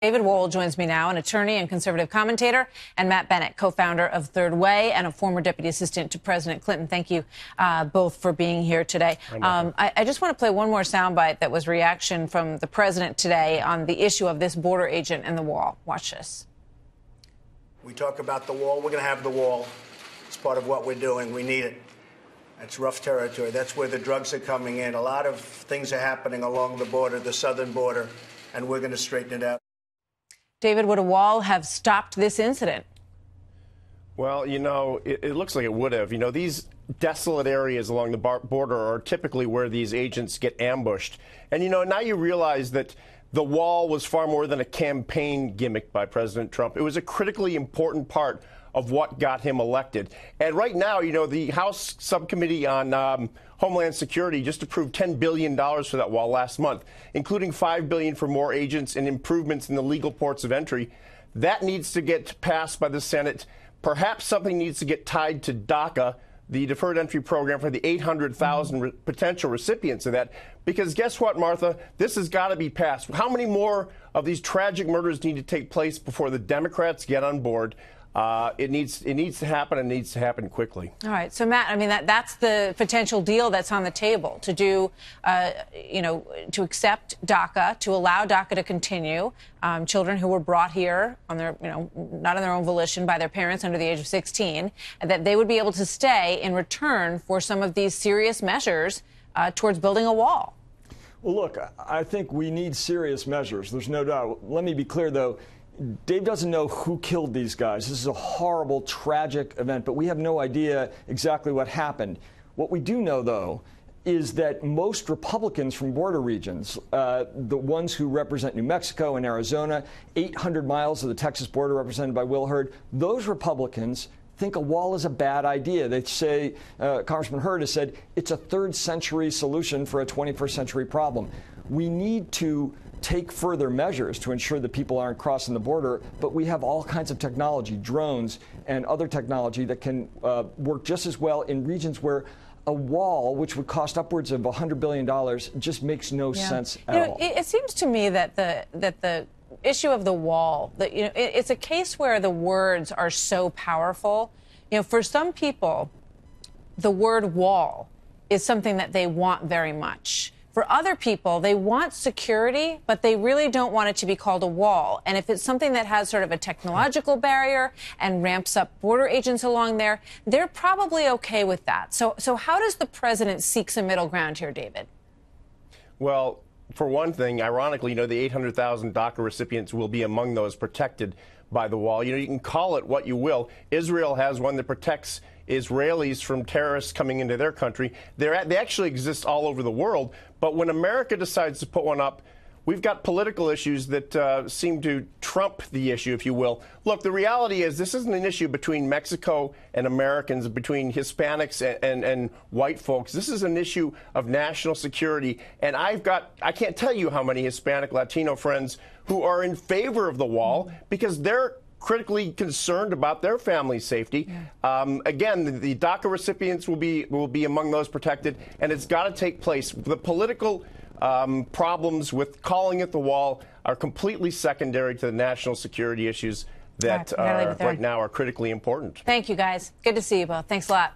David Wohl joins me now, an attorney and conservative commentator, and Matt Bennett, co-founder of Third Way and a former deputy assistant to President Clinton. Thank you both for being here today. I just want to play one more soundbite that was reaction from the president today on the issue of this border agent and the wall. Watch this. We talk about the wall. We're going to have the wall. It's part of what we're doing. We need it. It's rough territory. That's where the drugs are coming in. A lot of things are happening along the border, the southern border, and we're going to straighten it out. David, would a wall have stopped this incident? Well, you know, it looks like it would have. You know, these desolate areas along the border are typically where these agents get ambushed. And, you know, now you realize that the wall was far more than a campaign gimmick by President Trump. It was a critically important part of what got him elected. And right now, you know, the House Subcommittee on Homeland Security just approved $10 billion for that wall last month, including $5 billion for more agents and improvements in the legal ports of entry. That needs to get passed by the Senate. Perhaps something needs to get tied to DACA, the Deferred Entry Program, for the 800,000 potential recipients of that. Because guess what, Martha? This has got to be passed. How many more of these tragic murders need to take place before the Democrats get on board? It needs to happen, and needs to happen quickly. All right. So, Matt, I mean, that's the potential deal that's on the table, to do, you know, to accept DACA, to allow DACA to continue. Children who were brought here on their, you know, not on their own volition by their parents under the age of 16, and that they would be able to stay in return for some of these serious measures towards building a wall. Well, look, I think we need serious measures. There's no doubt. Let me be clear, though. Dave doesn't know who killed these guys. This is a horrible, tragic event, but we have no idea exactly what happened. What we do know, though, is that most Republicans from border regions, the ones who represent New Mexico and Arizona, 800 miles of the Texas border represented by Will Hurd, those Republicans think a wall is a bad idea. They say, Congressman Hurd has said, it's a third-century solution for a 21st century problem. We need to take further measures to ensure that people aren't crossing the border, but we have all kinds of technology, drones and other technology that can work just as well in regions where a wall, which would cost upwards of $100 billion, just makes no sense at all. It seems to me that the issue of the wall, that, you know, it's a case where the words are so powerful. You know, for some people, the word wall is something that they want very much. For other people, they want security, but they really don't want it to be called a wall. And if it's something that has sort of a technological barrier and ramps up border agents along there, they're probably okay with that. So how does the president seek some middle ground here, David? Well, for one thing, ironically, you know, the 800,000 DACA recipients will be among those protected by the wall. You know, you can call it what you will. Israel has one that protects Israelis from terrorists coming into their country. They actually exist all over the world. But when America decides to put one up, we've got political issues that seem to trump the issue, if you will. Look, the reality is this isn't an issue between Mexico and Americans, between Hispanics and white folks. This is an issue of national security. And I can't tell you how many Hispanic Latino friends who are in favor of the wall because they're critically concerned about their family's safety. Again, the DACA recipients will be among those protected, and it's got to take place. The political problems with calling it the wall are completely secondary to the national security issues that right now are critically important. Thank you, guys. Good to see you both. Thanks a lot.